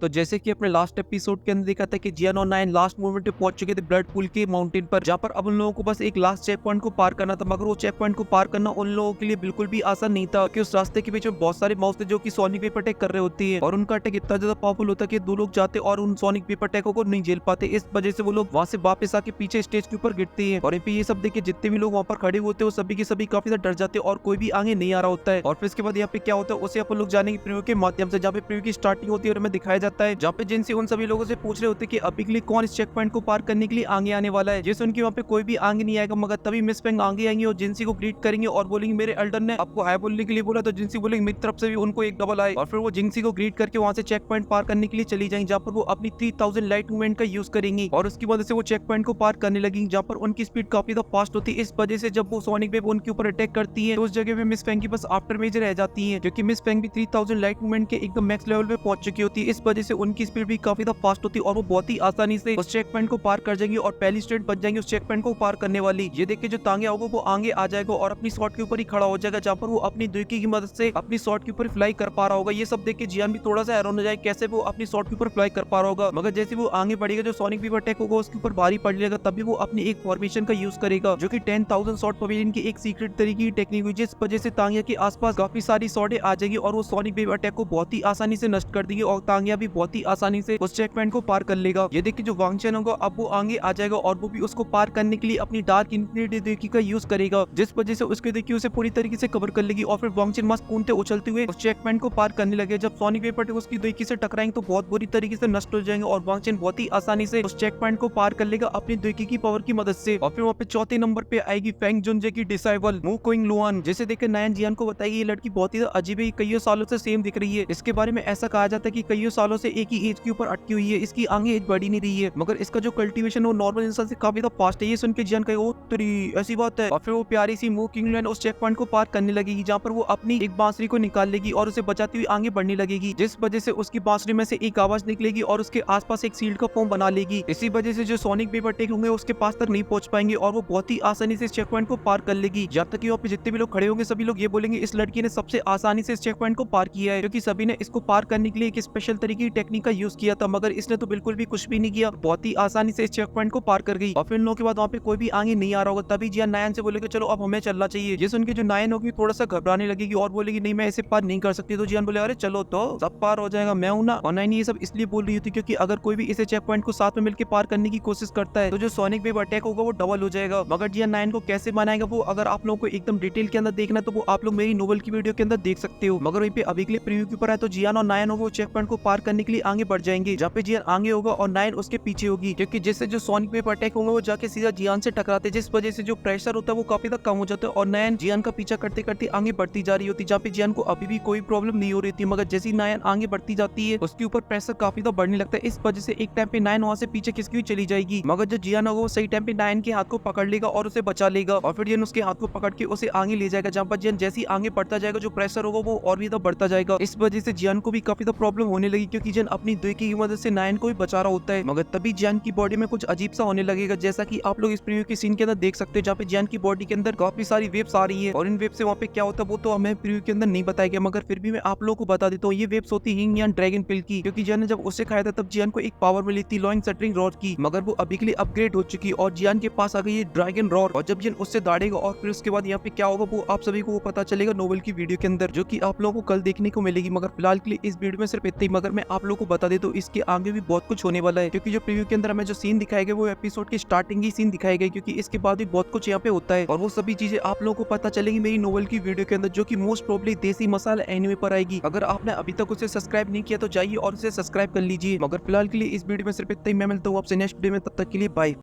तो जैसे कि अपने लास्ट एपिसोड के अंदर देखा था कि जियान और नायन लास्ट मोमेंट पे पहुंच चुके थे ब्लड पूल के माउंटेन पर, जहां पर अब उन लोगों को बस एक लास्ट चेक पॉइंट को पार करना था। मगर वो चेक पॉइंट को पार करना उन लोगों के लिए बिल्कुल भी आसान नहीं था, कि उस रास्ते के बीच में बहुत सारे माउस थे जो कि सोनिक वेव अटैक कर रहे होती है, और उनका अटैक इतना ज्यादा पावरफुल होता है कि दो लोग जाते और उन सोनिक वेव अटैकों को नहीं झेल पाते। इस वजह से वो लोग वहां से वापस आके पीछे स्टेज के ऊपर गिरते हैं, और ये सब देख के जितने भी लोग वहां पर खड़े होते हैं वो सभी के सभी काफी ज्यादा डर जाते हैं और कोई भी आगे नहीं आ रहा होता है। और फिर इसके बाद यहाँ पे क्या होता है उसे अपन लोग जाने की प्रीव्यू के माध्यम से, जहाँ पे प्रीव्यू की स्टार्टिंग होती है और हमें दिखाया जाता है, जहाँ पे जिनसे उन सभी लोगों से पूछ रहे होते हैं कि अभी के लिए कौन इस चेक पॉइंट को पार करने के लिए आगे आने वाला है। जैसे उनकी वहाँ पे कोई भी आगे नहीं आएगा, मगर तभी मिस फेंग आगे आएंगे और जिनसी को ग्रीट करेंगे और बोलेंगे मेरे एल्डर ने आपको हाय बोलने के लिए बोला, तो जिनसी बोलेंगे मेरी तरफ से भी उनको एक डबल आए, और फिर वो जिनसी को ग्रीट करके वहां से चेक पॉइंट पार करने के लिए चली जाएंगे, जहाँ पर वो अपनी 3000 लाइट मूवमेंट का यूज करेंगी और उसकी वजह से वो चेक पॉइंट को पार करने लगेंगी, जहाँ पर उनकी स्पीड काफी ज्यादा फास्ट होती है। इस वजह से जब वो सोनिक वेव उनके ऊपर अटैक करती है तो उस जगह पे मिस फेंग की बस आफ्टर मेज रह जाती है, जो कि मिस फेंग भी 3000 लाइट मूवमेंट के एकदम मैक्स लेवल पे पहुंच चुकी होती है। इस वजह से उनकी स्पीड भी काफी ज्यादा फास्ट होती है और वो बहुत ही आसानी से उस चेक पॉइंट को पार कर जाएंगे और पहली स्टेट बच जाएंगे उस चेक पॉइंट को पार करने वाली। ये देख के जो तांगे होगा वो आगे आ जाएगा और अपनी शॉट के ऊपर ही खड़ा हो जाएगा, जहाँ पर वो अपनी दुर्की की मदद से अपनी शॉट के ऊपर फ्लाई कर पा रहा होगा। ये सब देख के जियान भी थोड़ा सा हैरान हो जाए कैसे वो अपनी शॉट के ऊपर फ्लाई कर पा रहा होगा। मगर जैसे वो आगे बढ़ेगा जो सोनिक वेव अटैक होगा उसके ऊपर भारी पड़ जाएगा, तभी वो अपनी एक फॉर्मेशन का यूज करेगा, जो कि 10,000 शॉट पवेलियन की एक सीक्रेट तरीके की टेक्निक हुई, जिस वजह से तांगिया के आसपास काफी सारी शॉटें आ जाएगी और वो सोनिक वेव अटैक को बहुत ही आसानी से नष्ट कर देगी और तांगिया भी बहुत ही आसानी से उस चेक पॉइंट को पार कर लेगा। ये देखिए जो वांग चेन होगा अब वो आगे आ जाएगा और वो भी उसको पार करने के लिए अपनी डार्क इन्फिनिटी देखी का यूज करेगा, जिस वजह से उसके देखिए उसे पूरी तरीके से कवर कर लेगी और फिर वांग चेन मस्त कूदते उछलते हुए उस चेक पॉइंट को पार करने लगे। जब सोनिक वेव अटैक उसकी देखी से टकराएंगे तो बहुत बुरी तरीके से नष्ट हो जाएंगे और वांग चेन बहुत ही आसानी से उस चेक पॉइंट को पार कर लेगा अपनी देखी की पावर की मदद से। और फिर वहाँ पे चौथे नंबर पे आएगी फेंग जुनजे की डिसाइबल मू कोइंग लुआन। जैसे देखे नायन जियान को बताएगी ये लड़की बहुत ही अजीब है, कई सालों से सेम दिख रही है। इसके बारे में ऐसा कहा जाता है कि कई सालों से एक ही एज के ऊपर अटकी हुई है, इसकी आगे एज बढ़ी नहीं रही है, मगर इसका जो कल्टीवेशन वो नॉर्मल इंसान से काफी ज्यादा फास्ट है। ये सुन के जियान कहे ओ तेरी ऐसी बात है। और फिर वो प्यारी सी मू किंग लुआन उस चेक पॉइंट को पार करने लगेगी, जहाँ पर वो अपनी एक बांसुरी को निकाल लेगी और उसे बचाती हुई आगे बढ़ने लगेगी, जिस वजह से उसकी बांसुरी में से एक आवाज निकलेगी और उसके आसपास एक सील्ड का फॉर्म बना लेगी। इसी वजह से जो सोनिक वेव अटैक होंगे उसके पास तक नहीं पहुंच पाएंगे और वो बहुत ही आसानी से इस चेक पॉइंट को पार कर लेगी। जब तक यहाँ पे जितने भी लोग खड़े होंगे सभी लोग ये बोलेंगे इस लड़की ने सबसे आसानी से इस चेक पॉइंट को पार किया है, क्योंकि सभी ने इसको पार करने के लिए एक स्पेशल तरीके की टेक्निक का यूज किया था, मगर इसने तो बिल्कुल भी कुछ भी नहीं किया, बहुत ही आसानी से इस चेक पॉइंट को पार कर गई। और फिर इन लोगों के बाद वहाँ पे कोई भी आगे नहीं आ रहा होगा, तभी जियान नायन से बोलेगा चलो अब हमें चलना चाहिए। ये सुन के जो नायन होगी थोड़ा सा घबराने लगेगी और बोलेगी नहीं मैं इसे पार नहीं कर सकती, तो जियान बोले अरे चलो तो सब पार हो जाएगा, मैं हूं ना। और नायन ये सब इसलिए बोल रही थी क्योंकि अगर कोई भी इसे चेक पॉइंट को साथ में मिलकर पार करने की कोशिश करता है तो जो सोनिक वेव अटैक होगा वो डबल हो जाएगा। मगर जियान नायन को कैसे बनाएगा वो अगर आप लोगों को एकदम डिटेल के अंदर देखना तो वो आप लोग मेरी नोवेल की वीडियो के अंदर देख सकते हो। मगर वहीं पे अभी के लिए प्रीव्यू के ऊपर है तो जियान और नायन होगा वो चेक पॉइंट को पार करने के लिए आगे बढ़ जाएंगे, जहाँ पे जियान आगे होगा और नायन उसके पीछे होगी, क्योंकि जिससे जो सोनिक वेव अटैक होंगे वो जाके सीधा जियान से टकराते, जिस वजह से जो प्रेशर होता है वो काफी तक कम हो जाता है और नायन जियान का पीछा करते करते आगे बढ़ती जा रही होती, जहाँ पे जियान को अभी भी कोई प्रॉब्लम नहीं हो रही थी। मगर जैसी नायन आगे बढ़ती जाती है उसके ऊपर प्रेशर काफी ज्यादा बढ़ने लगता है, इस वजह से एक टाइम पे नायन वहां से पीछे खिसकी हुई चली जाएगी। मगर जो जियान होगा वो सही टाइम पे नायन के हाथ को पकड़ लेगा और उसे बचा लेगा और फिर जियान उसके हाथ को पकड़ के उसे आगे ले जाएगा, जहाँ पर जियान जैसे आगे बढ़ता जाएगा जो प्रेशर होगा वो और भी ज्यादा बढ़ता जाएगा। इस वजह से जियान को भी काफी ज्यादा प्रॉब्लम होने लगी, क्योंकि जियान अपनी दुर्की की मदद से नायन को भी बचा रहा होता है। मगर तभी जियान की बॉडी में कुछ अजीब सा होने लगेगा, जैसा कि आप लोग इस प्रीव्यू के सीन के अंदर देख सकते हैं, जहाँ पे जियान की बॉडी के अंदर काफी सारी वेव्स आ रही है और इन वेव से वहाँ पे क्या होता है वो तो हमें प्रीव्यू के अंदर नहीं बताया गया, मगर फिर भी मैं आप लोगों को बता देता हूँ। ये वेव्स होती है यान ड्रैगन पिल की, क्योंकि जियान ने जब उसे खाया था तब जियान को एक पावर मिली थी लॉइंग शटरिंग रॉड की, मगर वो अभी के लिए अपग्रेड हो चुकी और जियान के पास आ गई है ड्रैगन रॉड। और जब जियान उससे दाड़ेगा और फिर उसके बाद यहाँ पे क्या होगा वो आप सभी को पता चलेगा नोवेल की वीडियो के अंदर, जो कि आप लोगों को कल देखने को मिलेगी। मगर फिलहाल के लिए इस वीडियो में सिर्फ इतना ही, मगर मैं आप लोगों को बता देता हूँ इसके आगे भी बहुत कुछ होने वाला है, क्योंकि जो प्रीव्यू के अंदर हमें जो सीन दिखाए गए वो एपिसोड की स्टार्टिंग ही सीन दिखाए गए, क्योंकि इसके बाद भी बहुत कुछ यहाँ पे होता है और वो सभी चीजें आप लोगों को पता चलेगी मेरी नोवेल की वीडियो के अंदर, जो कि मोस्ट प्रोबेबली देसी मसाला एनिमे पर आएगी। अगर आपने अभी तक उसे सब्सक्राइब नहीं किया तो जाइए और उसे सब्सक्राइब कर लीजिए। मगर फिलहाल के लिए इस वीडियो में सिर्फ इतना ही, मैं मिलता हूँ आपसे नेक्स्ट वीडियो में, तब तक के लिए बाय।